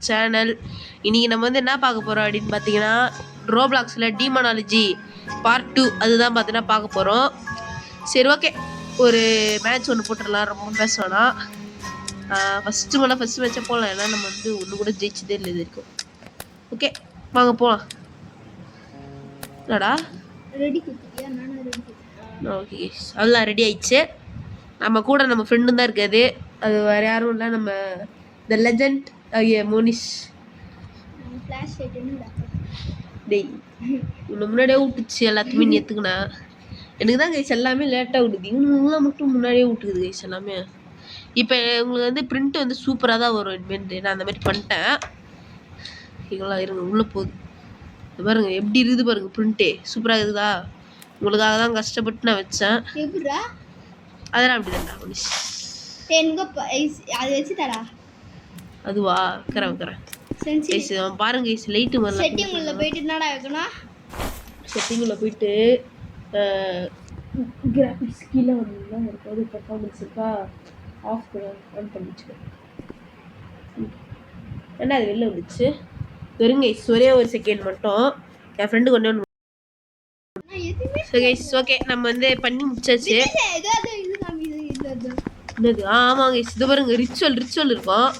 Channel. இன்றைக்கி நம்ம வந்து என்ன பார்க்க போகிறோம் அப்படின்னு பார்த்தீங்கன்னா, ரோப்ளாக்ஸில் டீமானாலஜி பார்ட் 2 அதுதான் பார்த்தீங்கன்னா பார்க்க போகிறோம். சரி, ஓகே, ஒரு மேட்ச் ஒன்று போட்டுடலாம், ரொம்ப பேச வேணாம். ஃபஸ்ட்டு மேட்சை போகலாம், ஏன்னா நம்ம வந்து ஒன்று கூட ஜெயிச்சதே இல்லை இது வரைக்கும். ஓகே, வாங்க போகலாம். என்னடா ரெடி குத்தியா? நானும் ரெடி. ஓகே, அதெல்லாம் ரெடி ஆயிடுச்சு. நம்ம கூட நம்ம ஃப்ரெண்டும் தான் இருக்காது, அது வேறு யாரும் இல்லை, நம்ம த லெஜண்ட் ஐயா மோனிஷ். ஃப்ளாஷ் லைட் என்ன டேய், உன்னை முன்னாடியே விட்டுச்சு எல்லாத்தையுமே நேற்றுக்குண்ணா. எனக்கு தான் கைஸ் எல்லாமே லேட்டாக விட்டுது, இவனுங்களாம் மட்டும் முன்னாடியே விட்டுக்குது கைஸ் எல்லாமே. இப்போ உங்களுக்கு வந்து பிரிண்ட் வந்து சூப்பராக தான் வரும் இனிமேட்டு, நான் அந்த மாதிரி பண்ணிட்டேன். இவங்களாம் இருங்க, உள்ளே போகுது பாருங்க, எப்படி இருக்குது பாருங்க, பிரிண்ட்டே சூப்பராக இருக்குதா. உங்களுக்காக தான் கஷ்டப்பட்டு நான் வச்சேன். எப்படிடா? அதெல்லாம் அப்படி தான்டா மோனிஷ். அது வச்சு தரா. அதுவா? வைக்கிறேன் கைஸ். பாருங்க கைஸ், லைட்டு வரல. செட்டிங்குள்ள போயிட்டு என்னடா வைக்கணும்? செட்டிங்குள்ள போயிட்டு கிராஃபிக்ஸ் கீழே வரணும்னா இருக்காது, பெர்ஃபார்மன்ஸ் இருக்கா ஆஃப் கூட ஆன் பண்ணி வச்சுக்கோ. ஏன்னா அது வெளில வந்துச்சு. வெறும் கைஸ் ஒரே ஒரு செகண்ட் மட்டும், என் ஃப்ரெண்டு கொண்டு வந்து. ஸோ கைஸ், ஓகே, நம்ம வந்து பண்ணி முடிச்சாச்சு. என்னது? ஆமாங்க கைஸ், இது பாருங்க, ரிச்சுவல் இருக்கும்.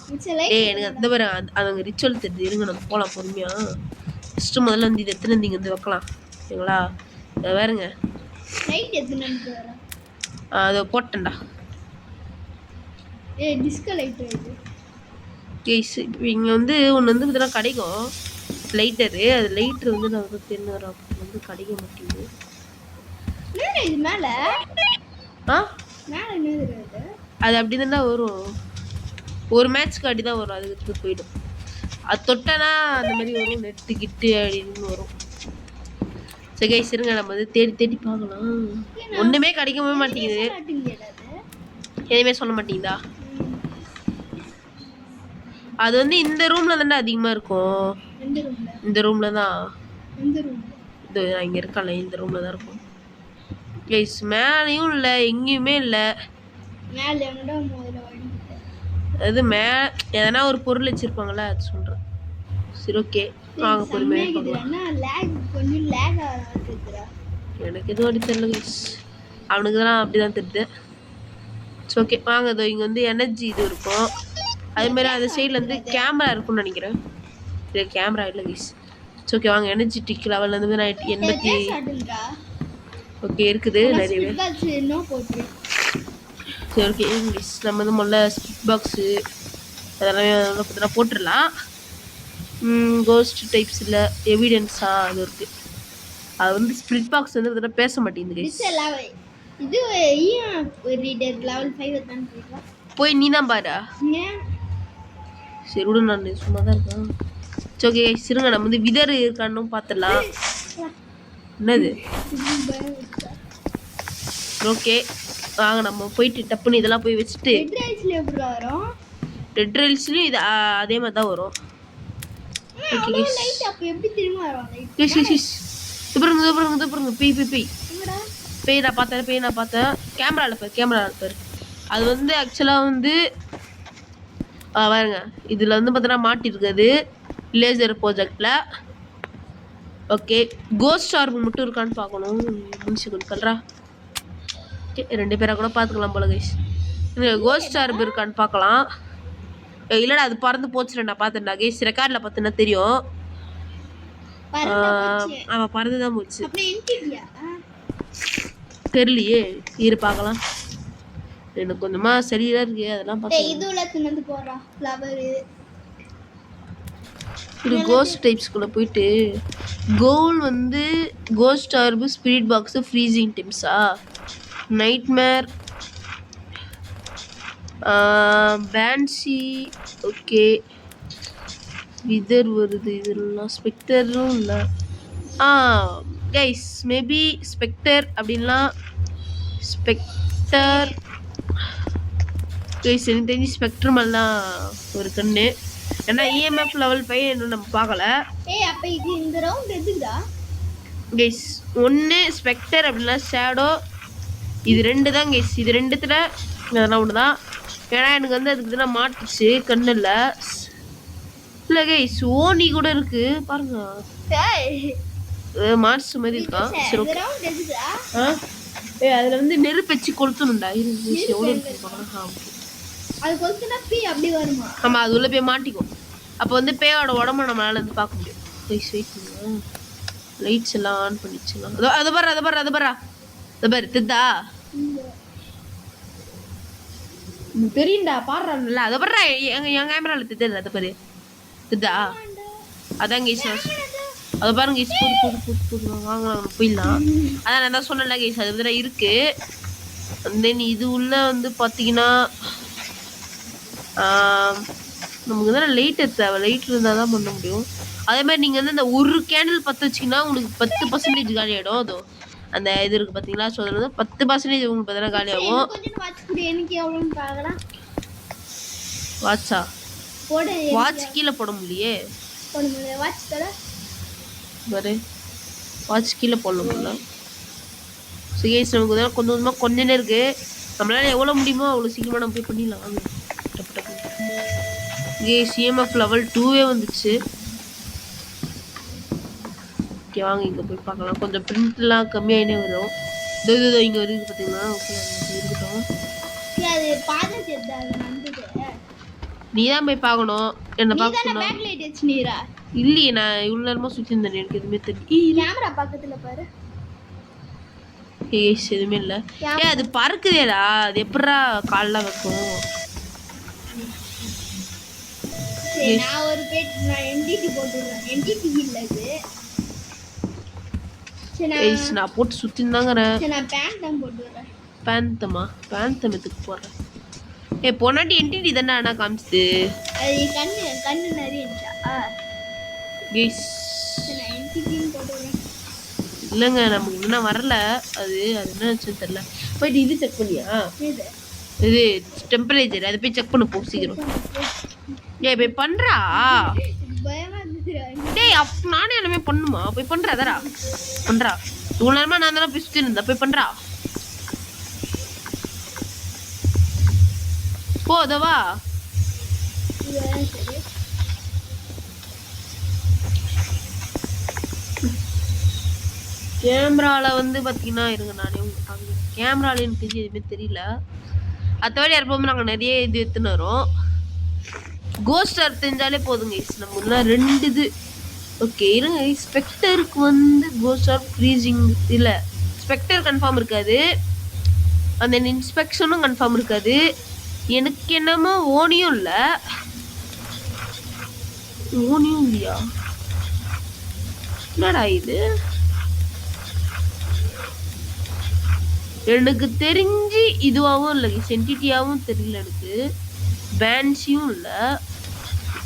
எனக்கு அந்த பாருங்க, அதுங்க ரிச்சுவல் தெரியுது. இருங்க, நம்ம போகலாம் பொறுமையா. ஃபஸ்ட்டு முதல்ல வந்து இது எத்தனை இங்கே வந்து வைக்கலாம் சரிங்களா? வேறுங்க அதை போட்டேன்டா கைஸ். இப்போ இங்கே வந்து ஒன்று வந்து பார்த்தீங்கன்னா கிடைக்கும் லைட்டரு. அது லைட்ரு வந்து நான் வந்து தெரிஞ்சுறேன், வந்து கிடைக்க மாட்டேங்குது. அது அப்படி தான்டா வரும், ஒரு மேட்ச்க்கு அப்படி தான் வரும், அதுக்கு போயிடும். அது தொட்டனா அந்த மாதிரி வரும், நெட்டு கிட்டு அப்படின்னு வரும். சரி கைஸ், இருங்க, நம்ம வந்து தேடி பார்க்கலாம். ஒன்றுமே கிடைக்கவே மாட்டேங்குது. எதுவுமே சொல்ல மாட்டேங்குதா? அது வந்து இந்த ரூம்ல தானே அதிகமாக இருக்கும். இந்த ரூம்ல தான் இது இங்கே இருக்கல, இந்த ரூம்ல தான் இருக்கும் கைஸ். மேலேயும் இல்லை, எங்கேயுமே இல்லை. அது எதனா ஒரு பொருள் வச்சிருப்பாங்களா, அது சொல்கிறேன். சரி, ஓகே, வாங்க பொறுமையாக பார்க்கலாம். எனக்கு எதுவும் அப்படி தெரியல கைஸ், அவனுக்கு தான் அப்படி தான் தெரியுது. சரி, ஓகே, வாங்க. இதோ இங்கே வந்து எனர்ஜி இது இருக்கும், அதேமாதிரி அந்த சைடில் வந்து கேமரா இருக்கும்னு நினைக்கிறேன். இல்லை, கேமரா இல்லை கைஸ். சரி, ஓகே, வாங்க. எனர்ஜெட்டிக் லெவல் வந்து 80 ஓகே இருக்குது நிறையவே. சரி, ஓகே இங்கிலீஷ். நம்ம வந்து முதல்ல ஸ்பிட் பாக்ஸு அதெல்லாமே பார்த்தீங்கன்னா போட்டுடலாம். கோஸ்ட் டைப்ஸ் இல்லை, எவிடென்ஸாக அது இருக்குது. அது வந்து ஸ்பிரிட் பாக்ஸ் வந்து பார்த்தீங்கன்னா பேச மாட்டேங்குது கைஸ். போய் நீ தான் பாரா. சரி விடு, நான் சும்மா தான் இருக்கேன். சரி, ஓகே இருங்க, நம்ம வந்து விதர் இருக்கான்னு பார்த்துடலாம். என்னது? ஓகே, வாங்க நம்ம போயிட்டு டப்புன்னு இதெல்லாம் போய் வச்சுட்டு. ரெட் ரைல்ஸ்லையும் இது அதே மாதிரி தான் வரும். பேய் நான் பார்த்தேன். கேமராவில் பாரு. அது வந்து ஆக்சுவலாக வந்து பாருங்க, இதில் வந்து பார்த்தீங்கன்னா மாட்டிருக்காது லேசர் ப்ராஜெக்டில். ஓகே, கோஸ்ட் ஆர்பு மட்டும் இருக்கான்னு பார்க்கணும். முடிச்சு கொடுக்கல்றா. ரெண்டு பேராக கூட பார்த்துக்கலாம் போல கைஸ். கோஸ்ட் ஆர்பு இருக்கான்னு பார்க்கலாம். இல்லைடா, அது பறந்து போச்சுடா, நான் பார்த்தேன்டா கைஸ், ரெக்கார்டில் பார்த்தேன்னா தெரியும். ஆமாம், பறந்து தான் போச்சு. தெரியலையே, இரு பார்க்கலாம். எனக்கு கொஞ்சமாக சரியாக இருக்கு, அதெல்லாம் இது கோஸ்ட் டைப்ஸ்குள்ளே போயிட்டு கோல் வந்து ghost orb, spirit box, freezing டிம்ஸா, நைட்மேர், பேன்சி. ஓகே, விதர் வருது, இதெல்லாம் ஸ்பெக்டரும் இல்லை. கைஸ், மேபி ஸ்பெக்டர் அப்படின்லாம். ஸ்பெக்டர் கைஸ், எனக்கு தெரிஞ்சு ஸ்பெக்ட்ரமெல்லாம் ஒரு கண்ணு. ஏன்னா EMF லெவல் 5 இன்னும் நம்ம பார்க்கல. கைஸ், ஒன்று ஸ்பெக்டர் அப்படின்னா ஷேடோ, இது ரெண்டு தான் கைஸ். இது ரெண்டுத்தில் எதனா ஒன்று தான். ஏன்னா எனக்கு வந்து அதுக்கு தான் மாட்டுச்சு கண்ணில். இல்ல கைஸ் ஓனி கூட இருக்கு பாருங்க. மார்ஸ் மாதிரி இருக்கான். சரி ஓகே. அதுல வந்து நெருப்பு வச்சு கொளுத்தணும்டா. எவ்வளோ இருக்கு பாக்கலாம். அது கொளுத்துனா பீ அப்படி வருமா? ஆமா அது உள்ள போய் மாட்டிக்கும். அப்போ வந்து பேயோட உடம்ப நம்மளால வந்து பார்க்க முடியும். கைஸ் வெயிட் பண்ணுங்க. லைட்ஸ் எல்லாம் ஆன் பண்ணிச்சுலாம். அதை பாரு தித்தா தெரியும்டா பாடுறான்ல. அதை பாரு என் கேமரால தித்தல. அதை பாரு தித்தா அதான் கைஸ். அதை பாருங்க கைஸ். புது வாங்கலாம் போயிடலாம். அதான் நான் தான் சொன்னல கைஸ் அது வந்து இருக்கு. தென் இது உள்ள வந்து பார்த்தீங்கன்னா நமக்கு தானே லைட் தேவை. லைட் இருந்தால் தான் பண்ண முடியும். அதே மாதிரி நீங்கள் வந்து இந்த ஒரு கேண்டில் பற்ற வச்சிங்கன்னா உங்களுக்கு 10% காலி ஆகிடும். அதோ அந்த இது இருக்குது பார்த்தீங்களா. ஸோ அதில் வந்து 10% உங்களுக்கு பார்த்தீங்கன்னா காலி ஆகும். வாட்சா வாட்ச் கீழே போட முடியே. பாரு வாட்ச் கீழே போட முடியல. ஸோ கேஸ் நமக்கு தான் கொஞ்சமாக கொஞ்ச நேரம் இருக்குது. நம்மளால எவ்வளோ முடியுமோ அவ்வளோ சீக்கிரமாக நம்ம போய் பண்ணிடலாம். வாங்க டப்பு டப்பு. இங்கே சிஎம்எஃப் லெவல் 2 வந்துச்சு. ஓகே வாங்க இங்கே போய் பார்க்கலாம். கொஞ்சம் பிரிண்ட்லாம் கம்மியாகினே வரும். இதோ இங்கே வருது பார்த்தீங்களா. ஓகே இருக்கட்டும். நீ தான் போய் பார்க்கணும். என்ன பார்க்கணும் இல்லையே. நான் இவ்வளோ நேரமாக சுற்றி இருந்தேன். எனக்கு எதுவுமே தெரியல. பக்கத்தில் பாரு. எதுவுமே இல்லை. அது பறக்குதேடா. அது எப்படா காலில் வைக்கும். நான் ஒரு பேட் நான் என்டிடி போட்டுறேன். என்டிடி இல்ல இது. நான் போட்டு சுத்தினாங்கறேன். நான் பேண்டம் போட்டுறேன். பேந்தம் எதுக்கு போறேன்? பொனாட்டி என்டிடி தானே அண்ணா காமிச்சது. அது கண்ணு நிறைய இருந்துச்சா? கைஸ் நான் என்டிடி போட்டுறேன். இல்லைங்க நமக்கு இன்னும் வரல. அது என்ன ஆச்சுன்னு தெரியல. போயிட்டு இது செக் பண்ணியா? இது டெம்பரேச்சர் அதை போய் செக் பண்ண போ சீக்கிரம். போய் பண்றா. டேய் நானே எல்லாமே பண்ணுமா? போய் பண்றா. அதரா பண்றா. இவ்வளோ நேரமா நான் தானே போய் சுற்றி இருந்தேன். போய் பண்றா. போ அதவா. கேமரால வந்து பார்த்தீங்கன்னா இருங்க நானே உங்களுக்கு காமிக்கிறேன். கேமரால எனக்கு தெரிஞ்சு எதுவுமே தெரியல. அத்தவரை இருப்போம். நாங்கள் நிறைய இது எடுத்துன்னு வரோம். கோஸ்டர் தெரிஞ்சாலே போதுங்க. நம்ம உள்ள 2 இது ஓகே இருங்க. ஸ்பெக்டருக்கு வந்து கோஸ்டர் ஃப்ரீசிங் இல்லை. ஸ்பெக்டர் கன்ஃபார்ம் இருக்காது. அந்த இன்ஸ்பெக்ஷனும் கன்ஃபார்ம் இருக்காது. எனக்கு என்னமோ ஓனியும் இல்லை. ஓனியும் இல்லையா? என்னடா இது? எனக்கு தெரிஞ்சு இதுவாகவும் இல்லை. சென்டிட்டியாகவும் தெரியல. எனக்கு பேன்ஸியும் இல்லை.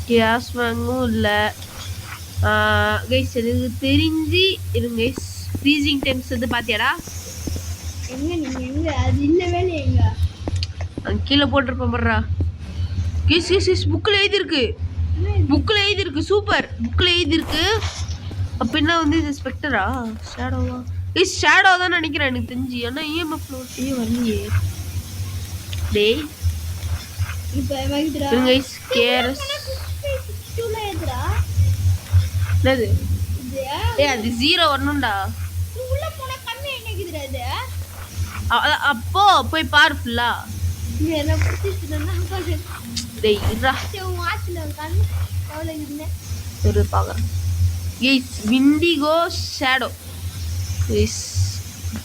கேஸ்வாங்கும் இல்லை. கைஸ் எனக்கு தெரிஞ்சு இருங்க கைஸ். ஃப்ரீசிங் டைம்ஸ் வந்து பார்த்தியாடா? அது இல்லவே இல்லைங்க. அங்கே கீழே போட்டிருப்பேன் பண்றா. கைஸ் புக்கில் எழுதியிருக்கு. சூப்பர். புக்கில் எழுதியிருக்கு. அப்படின்னா வந்து இது ஸ்பெக்டரா ஷேடோவா? ஷேடோ தான் நினைக்கிறேன் எனக்கு தெரிஞ்சு. ஆனால் இஎம்எஃப்ல ஒட்டியே வரலையே. டேய் என்னது? அது 0 வரணும்டா. அப்போ போய் பாரு ஃபுல்லா. விண்டிகோ ஷேடோ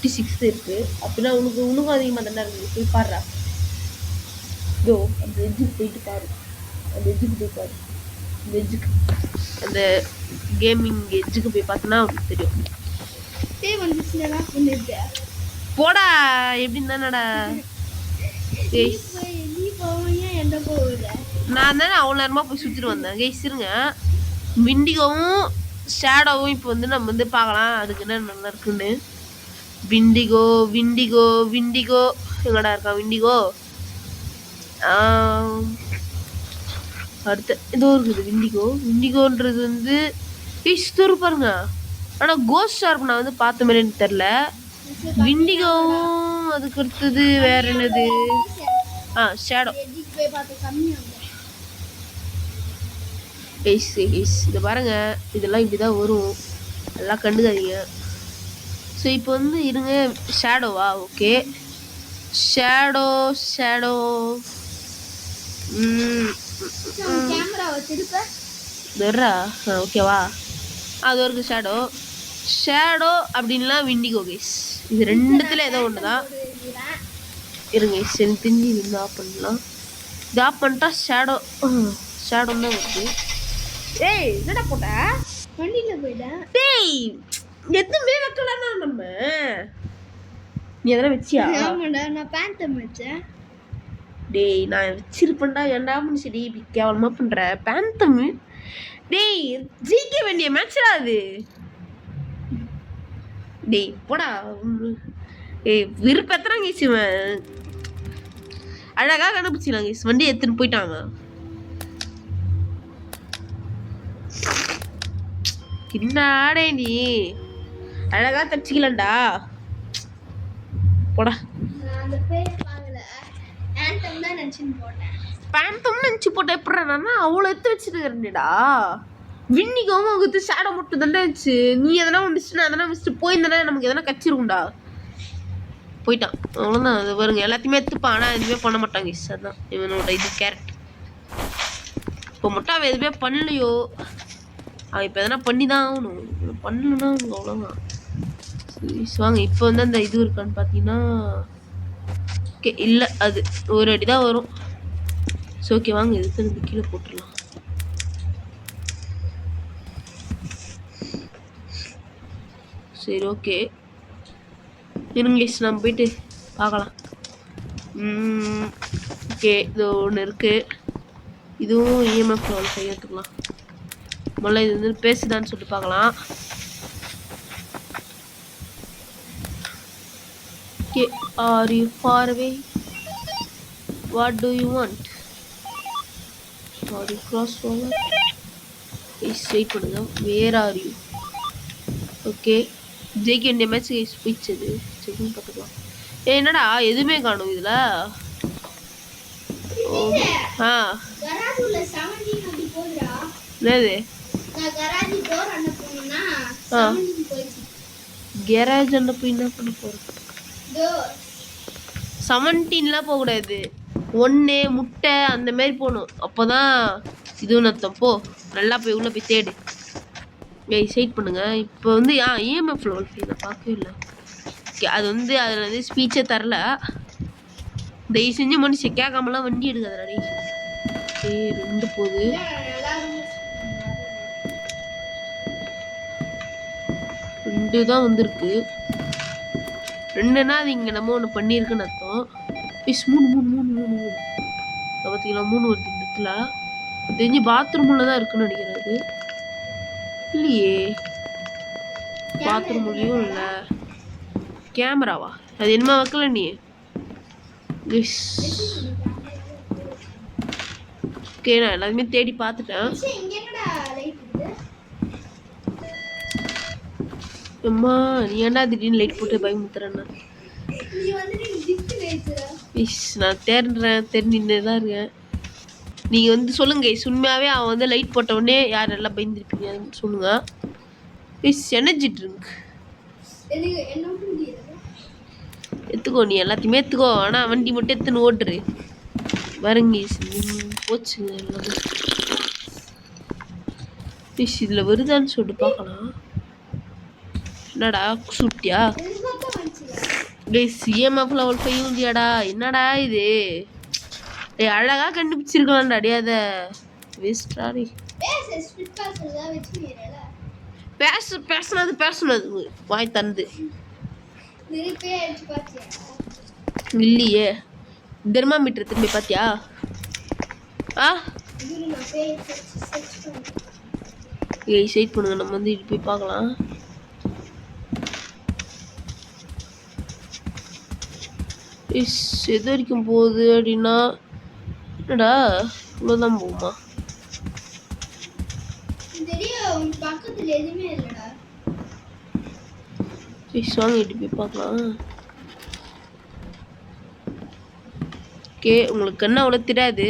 56 இருக்கு. அப்படின்னா உனக்கும் அதிகமாக தானே இருக்குது. போய் பாடுறா. இதோ அந்த எஜ்ஜுக்கு போயிட்டு பாரு. அந்த எஜ்ஜுக்கு அந்த கேமிங் எஜ்ஜுக்கு போய் பார்த்தனா உனக்கு தெரியும். போடா எப்படின்னு தானடா. நான் தானே அவ்வளோ நேரமாக போய் சுற்றிட்டு வந்தேன். இருங்க விண்டிகோவும் ஷேடோவும் இப்போ வந்து நம்ம வந்து பார்க்கலாம் அதுக்கு என்ன நல்லா இருக்குன்னு. விண்டிகோ எங்கடா இருக்கான் விண்டிகோ? அடுத்த இதோ இருக்குது விண்டிகோன்றது வந்து பாருங்க. ஆனால் கோஸ்ட் ஷார்ப் நான் வந்து பார்த்த மாதிரி எனக்கு தெரில. விண்டிகோவும் அதுக்கு அடுத்தது வேற என்னது? ஷேடோ. இதை பாருங்க, இதெல்லாம் இப்படி தான் வரும், எல்லாம் கண்டுக்காதீங்க. ஸோ இப்போ வந்து இருங்க, ஷேடோவா? Okay, shadow shadow. கேமராவை திருப்ப தர்றா. ஓகேவா, அது ஒரு ஷேடோ. ஷேடோ அப்படின்லாம் விண்டிகோ கைஸ், இது ரெண்டுத்துல ஏதோ ஒன்று தான். இருங்க எனக்கு தெரிஞ்சு இது ஆஃப் பண்ணலாம். இது ஆஃப் பண்ணிட்டா ஷேடோ ஷேடோ தான் வருது. ஏய் என்னடா போட்ட? வண்டியில் போயிட்டேன். டேய் எதுவுமே வைக்கலன்னா நம்ம, நீ எதனா வச்சியா? ஆமாடா, நான் பேந்தம் வச்சேன். டேய் நான் வச்சிருப்பேன்டா, ஏன்டா மனுஷடி இப்படி கேவலமா பண்ற? பேந்தம் டேய் ஜிக்க வேண்டிய மேட்ச்டா அது. டேய் போடா. ஏய் விருப்பத்தான் கேச்சுவன், அழகா கண்டுபிடிச்சிடலாம் கேஸ். வண்டி எடுத்துன்னு போயிட்டாங்க. என்னடே நீ அழகா தச்சுக்கலண்டா, போடா. அந்த பேர் பார்க்கல, பேந்தம் தான் நினச்சின்னு போட்டேன். பேந்தம் நினச்சி போட்டேன். எப்படின்னா அவ்வளோ எடுத்து வச்சுருக்கேன்டா. வின்னிக்கும் அவங்க ஷேடோ மட்டும் தானே வச்சு, நீ எதனா வந்துச்சுன்னா எதனா வச்சுட்டு போயிருந்தா நமக்கு எதனா கச்சிருக்கும்டா. போயிட்டான் அவ்வளோதான். அது பாருங்க, எல்லாத்தையுமே எடுத்துப்பான், ஆனால் எதுவுமே பண்ண மாட்டாங்க. அதான் இவனோட இது கேரக்டர். இப்போ மட்டும் அவன் எதுவுமே பண்ணலையோ, அவன் இப்போ எதனா பண்ணி தான் ஆகணும். பண்ணலன்னா அவங்க அவ்வளோதான். வாங்க இப்போ வந்து அந்த இது இருக்கான்னு பார்த்தீங்கன்னா, ஓகே இல்லை, அது ஒரு அடி தான் வரும். ஸோ ஓகே வாங்க, இதுக்கு கீழே போட்டுடலாம். சரி ஓகே இருங்க, நம்ம போயிட்டு பார்க்கலாம். ஓகே இது ஒன்று இருக்குது, இதுவும் இஎம்எஃப் லெவல் 5 எடுத்துக்கலாம். முதல்ல இது வந்து பேசுதான்னு சொல்லிட்டு பார்க்கலாம். Okay, are you far away? What do you want? Are you cross over? Wait பண்ணுங்க, வேர் ஆர் யூ? ஓகே, ஜெயிக்க வேண்டிய மேட்ச் போயிடுச்சது. செக்னு பார்த்துக்கலாம். என்னடா எதுவுமே காணும் இதில்? ஆ என்னது? கேரேஜ் அண்ணா போய் என்ன பண்ண போகிறோம்? 17லாம் போகக்கூடாது, 1 முட்டை அந்த மாதிரி போகணும். அப்போ தான் இதுவும் அர்த்தம். போ நல்லா போய் உள்ளே போய் தேடு. சைட் பண்ணுங்க. இப்போ வந்து இஎம்எஃப் லெவல் 5 நான் பார்க்கவே இல்லை. ஓகே, அது வந்து அதில் வந்து ஸ்பீச்சே தரல. தயவு செஞ்சு மனுஷன் கேட்காமலாம் வண்டி எடுக்காதடி. ஓகே 2 போகுது. 2 தான் வந்திருக்கு. 2னா அது இங்கே நம்ம ஒன்று பண்ணியிருக்குன்னு அர்த்தம். 3 பார்த்தீங்களா, 3 வருது இந்த இடத்துல. தெரிஞ்சு பாத்ரூமில் தான் இருக்குன்னு நினைக்கிறது. இல்லையே, பாத்ரூம்லையும் இல்லை. கேமராவா? அது என்னமா வைக்கல நீ? ஓகே நான் எல்லாத்தையுமே தேடி பார்த்துட்டேன். அம்மா நீ ஏன்டா திடீர்னு லைட் போட்டு பயமுத்துறேன்னா? நான் தெரிஞ்சுன்னு தான் இருக்கேன். நீங்கள் வந்து சொல்லுங்க உண்மையாகவே அவன் வந்து லைட் போட்ட உடனே யார் நல்லா பயந்துருப்பீங்கன்னு சொல்லுங்க. எனர்ஜி ட்ரிங்க் எடுத்துக்கோ, நீ எல்லாத்தையுமே எடுத்துக்கோ, ஆனால் வண்டி மட்டும் எடுத்துன்னு ஓட்டுரு. வரங்க போச்சுங்க எல்லாமே. இதில் வருதான்னு சொல்லிட்டு பார்க்கலாம். என்னடா சுட்டியா? இஎம்எஃப் லெவல் 5 இல்லையாடா? என்னடா இது? அழகா கண்டுபிடிச்சிருக்கலாம்டா. அடியாத வேஸ்டாடி. பேசுனது வாய் தந்து இல்லையே. தெர்மாமீட்டர் திரும்பி பார்த்தியா? சைட் பண்ணுங்க, நம்ம வந்து இது போய் பார்க்கலாம். எது வரைக்கும் போகுது அப்படின்னா, என்னடா இவ்வளோதான் போகுமா? வாங்க இட்டு போய் பார்க்கலாம். ஓகே உங்களுக்கு கண்ணு அவ்வளோ தெரியாது.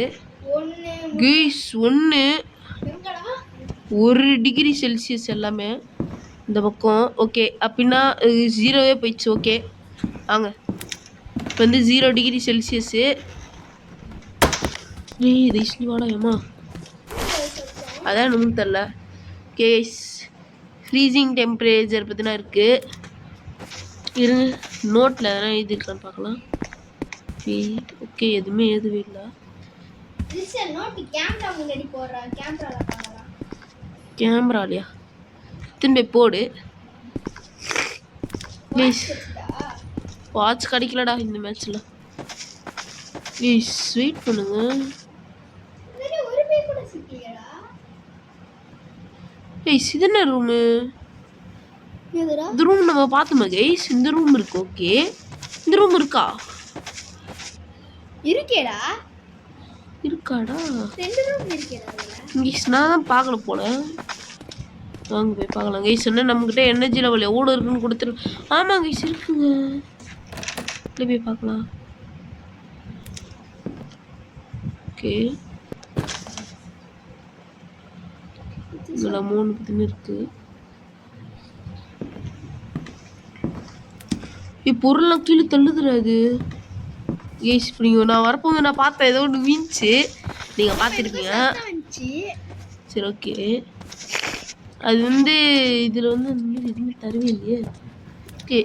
1 1 டிகிரி செல்சியஸ் எல்லாமே இந்த பக்கம். ஓகே அப்படின்னா 0வே போயிடுச்சு. ஓகே வாங்க இப்போ வந்து 0 டிகிரி செல்சியஸு. வாடா ஏமா அதான் நமக்கு தெரில. கேஸ் ஃப்ரீசிங் டெம்பரேச்சர் பற்றினா இருக்குது. இருங்க நோட்டில் எதனா எழுதிருக்கான்னு பார்க்கலாம். ஓகே எதுவுமே எழுதவே இல்லை. கேமராலையா திரும்பி போடு. வாட்ச் கிடைக்கலடா இந்த மேட்ச்சில். வெயிட் பண்ணுங்க. இது என்ன ரூமு? இந்த ரூம் நம்ம பார்த்தோமா கைஸ்? இந்த ரூம் இருக்கு. ஓகே இந்த ரூம் இருக்கா? இருக்காடா? கைஸ் நான் தான் பார்க்கல போல. வாங்க போய் பார்க்கலாம் கைஸ். என்ன நம்மகிட்ட எனர்ஜி லெவல் எவ்வளோ இருக்குன்னு கொடுத்துரு. ஆமாம் கைஸ் இருக்குங்க. போய் பார்க்கலாம். ஓகே இதில் 3 பத்தின இருக்கு. பொருள்லாம் கீழே தள்ளுதுறாது கைஸ். இப்போ நீங்கள் நான் வரப்போங்க நான் பார்த்தேன் ஏதோ ஒன்று வீழ்ச்சி. நீங்கள் பார்த்துருப்பீங்க. சரி ஓகே. அது வந்து இதில் வந்து எதுவுமே தரவே இல்லையே. ஓகே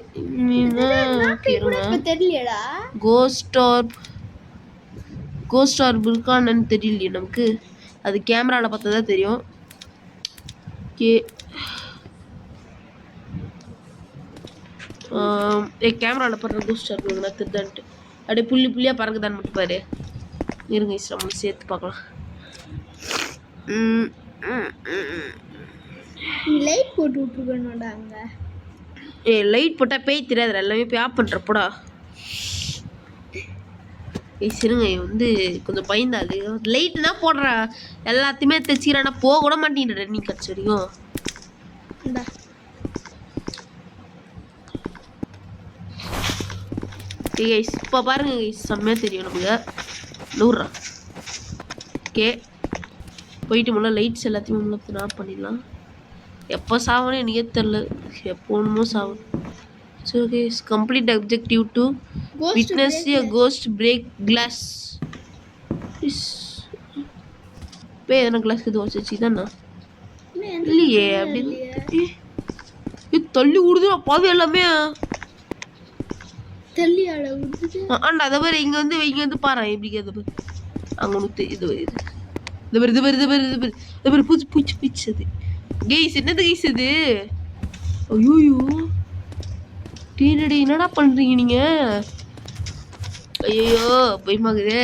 கோஸ்ட் ஆர்ப் இருக்கான்னு தெரியலையே நமக்கு. அது கேமராவில் பார்த்தா தான் தெரியும். ஓகே கேமராவில் படுற கோஸ்ட் ஆர்ப் இருக்குன்னா தெரிதான்ட்டு அப்படியே புள்ளி புள்ளியாக பறக்குதான்னு மட்டும் பாரு. இருங்க நம்மளும் சேர்த்து பார்க்கலாம். லைட் போட்டு விட்டுருக்கணும்டாங்க. லைட் போட்டால் பேய் தெரியாது. எல்லாமே போய் ஆஃப் பண்ணுறப்போடா. சிறுங்க வந்து கொஞ்சம் பயந்தாது. லைட்னா போடுற எல்லாத்தையுமே தைச்சிக்கிறானா போக கூட மாட்டேங்கிற நீ கட்சி வரைக்கும். இப்போ பாருங்க செம்மையாக தெரியும் நமக்கு. நூறுரூவா. ஓகே போயிட்டு முன்னே லைட்ஸ் எல்லாத்தையுமே முன்னே ஆஃப் பண்ணிடலாம். எப்போ சாவணும் எனக்கே தெரில. எப்போ ஒன்றுமோ சாவணும். So okay complete objective to witness a ghost break glass. இப்போ எதனா கிளாஸ்க்கு இது வச்சு தானே இல்லையே? அப்படி தள்ளி விடுதுடா பாவி எல்லாமே. ஆண்டா அதை பேர் இங்கே வந்து பாரு எப்படி அது பேர் அங்கே நுத்து இது பேர் பூச்சி பூச்சி பூச்சது. கைஸ் என்னது கைஸ் இது? ஐயோ டீனடி என்னடா பண்ணுறீங்க நீங்கள்? ஐயோ பயமாகுது.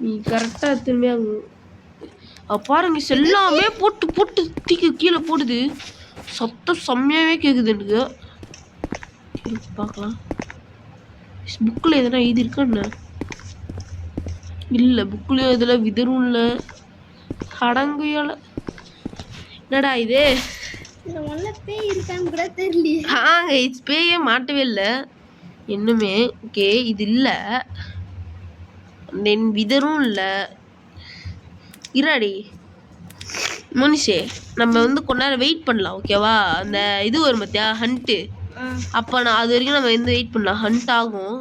நீ கரெக்டாக திரும்பியா பாருங்க எல்லாமே போட்டு போட்டு தீக்கு கீழே போடுது. சத்தம் செம்மையாகவே கேட்குது எனக்கு. பார்க்கலாம் புக்கில் எதனா எழுதியிருக்கான்னு. இல்லை புக்லேயும் இதில் விதரும் இல்லை அடங்குயல. என்னடா இது? பேயே மாட்டவே இல்லை இன்னுமே. ஓகே இது இல்லை தென் விதரும் இல்லை. இராடி மனுஷே நம்ம வந்து கொஞ்ச நேரம் வெயிட் பண்ணலாம் ஓகேவா? அந்த இது வரும் பார்த்தியா ஹண்ட்டு. அப்போ நான் அது வரைக்கும் நம்ம வந்து வெயிட் பண்ணலாம். ஹண்ட் ஆகும்.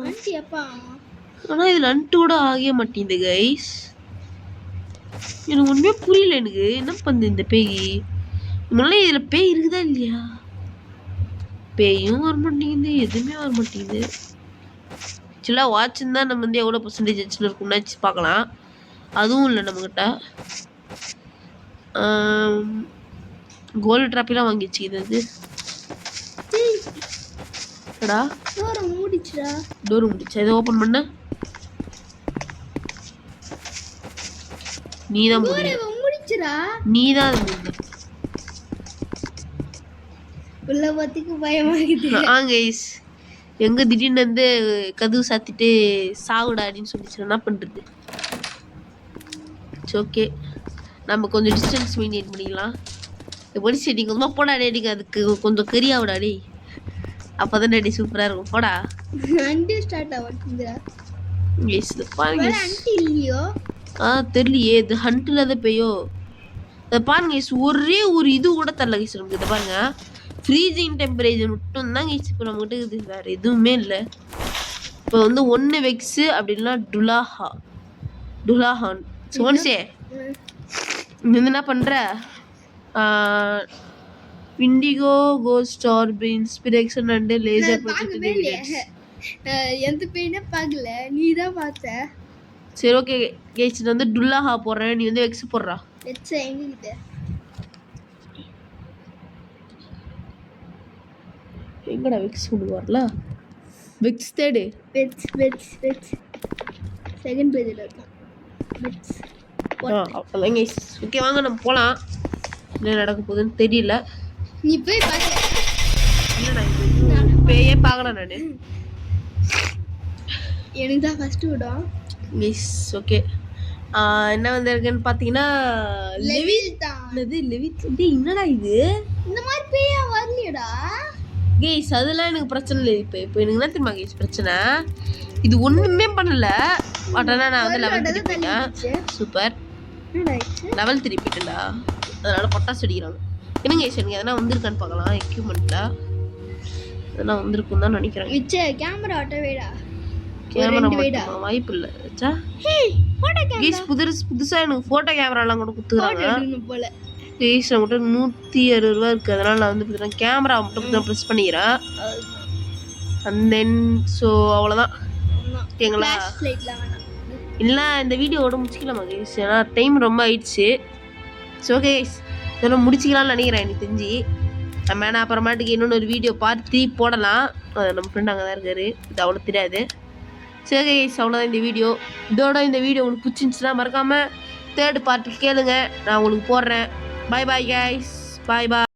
ஆனால் இதில் ஹண்ட்டு கூட ஆகவே மாட்டேங்குது கைஸ். எனக்கு ஒன்றுமே புரியல. எனக்கு என்ன பண்ணுது இந்த பேய்? முன்னே இதில் பேய் இருக்குதா இல்லையா? பேயும் வர மாட்டேங்குது எதுவுமே வர மாட்டேங்குது. ஆக்சுவலாக வாட்சுன்னு தான் நம்ம வந்து எவ்வளோ பர்சன்டேஜ் வச்சுன்னு இருக்கும்னாச்சு பார்க்கலாம். அதுவும் இல்லை நம்மக்கிட்ட. கோல்டு ட்ராப்பிலாம் வாங்கி வச்சுக்கிது. அது டோர் மூடிச்சா? இதை ஓப்பன் பண்ண நீதான் முடிச்சா? நீதான் அது முடிஞ்ச கைஸ். எங்க திடீர்னு வந்து கதவு சாத்திட்டு சாவுடா அப்படின்னு சொல்லிச்சு. என்ன பண்றது? ஓகே நம்ம கொஞ்சம் டிஸ்டன்ஸ் மெயின்டைன் பண்ணிக்கலாம். எப்படி சரி கொஞ்சமாக போடா டேடிங்க. அதுக்கு கொஞ்சம் கரியாவிடா டே. அப்போதான் டேடி சூப்பராக இருக்கும். போடா வண்டி ஸ்டார்ட் ஆகுது. பாருங்க இல்லையோ தெரியலையே இது ஹண்ட் இல்லாத பேயோ. அதை பாருங்க guys, ஒரே ஒரு இது கூட தரல கைஸ் நமக்கு. இதை பாருங்க ஃப்ரீசிங் டெம்பரேச்சர் மட்டும் தான் கைஸ் இப்போ நம்மகிட்ட இருக்குது, வேறு எதுவுமே இல்லை. இப்போ வந்து 1 வெக்ஸு அப்படி இல்லைன்னா டுலாஹான் சோன்சே நீ வந்து என்ன பண்ணுற indigo ghost orb inspiration and laser எந்த பேனே பார்க்கல, நீ தான் பார்த்த. சரி ஓகே கேஸ், வந்து டுல்லாஹா போடுறேன், நீ வந்து வெக்ஸ் போடுறா. வெக்ஸ் எங்ககிட்ட எங்கடா வெக்ஸ் கொண்டு வரல, வெக்ஸ் தேடு. வெக்ஸ் செகண்ட் பேஜில் இருக்கும். வெக்ஸ் அவ்வளோதான் கேஸ். ஓகே வாங்க நம்ம போகலாம். என்ன நடக்க போகுதுன்னு தெரியல. நீ போய் பார்க்க. இல்லைண்ணா பேயே பார்க்கல நான். எனக்கு தான் ஃபஸ்ட்டு விடும். S okay. என்ன வந்திருக்குன்னு பார்த்தீங்கன்னா லெவித். என்னடா இது, இந்த மாதிரி பேயா வரலையடா கேஸ். அதெல்லாம் எனக்கு பிரச்சனை இல்லை. இப்போ எனக்கு என்ன தெரியுமா கேஸ் பிரச்சனை, இது ஒன்றுமே பண்ணல. பட் ஆனால் நான் வந்து லெவல் திருப்பிட்டேன். சூப்பர், லெவல் திருப்பிட்டேன்டா. அதனால பட்டாசு அடிக்கிறாங்க. என்னங்க கேஸ் எனக்கு எதனா வந்திருக்கான்னு பார்க்கலாம். எக்யூப்மெண்ட்டில் அதெல்லாம் வந்திருக்குன்னு தான் நினைக்கிறேன். கேமரா ஆட்டோவேடா, கேமரா வாய்ப்பு இல்லை. புதுசாக எனக்கு ஃபோட்டோ கேமராலாம் கூட கொடுத்துக்கிறாங்க போல. கேஸ் நம்மகிட்ட 160 ரூபா இருக்குது. அதனால் நான் வந்து பார்த்தீங்கன்னா கேமரா மட்டும் தான் ப்ரெஸ் பண்ணிக்கிறேன். அண்ட் தென் ஸோ அவ்வளோதான் ஓகேங்களா. இல்லை இந்த வீடியோவோட முடிச்சிக்கலாமா கேஸ், ஏன்னா டைம் ரொம்ப ஆயிடுச்சு. ஸோ ஓகே கேஸ், இதெல்லாம் முடிச்சிக்கலாம்னு நினைக்கிறேன் எனக்கு தெரிஞ்சு. நம்ம ஏன்னா அப்புறமாட்டுக்கு இன்னொன்று வீடியோ பார்ட் 3 போடலாம். நம்ம ஃப்ரெண்ட் அங்கே தான் இருக்காரு, இது அவ்வளோ தெரியாது. சரி கைஸ், அவ்வளோதான் இந்த வீடியோ. இதோட இந்த வீடியோ உங்களுக்கு பிடிச்சிருந்துச்சுன்னா மறக்காமல் 3rd பார்ட் கேளுங்க, நான் உங்களுக்கு போடுறேன். பாய் பாய் கைஸ், பாய் பாய்.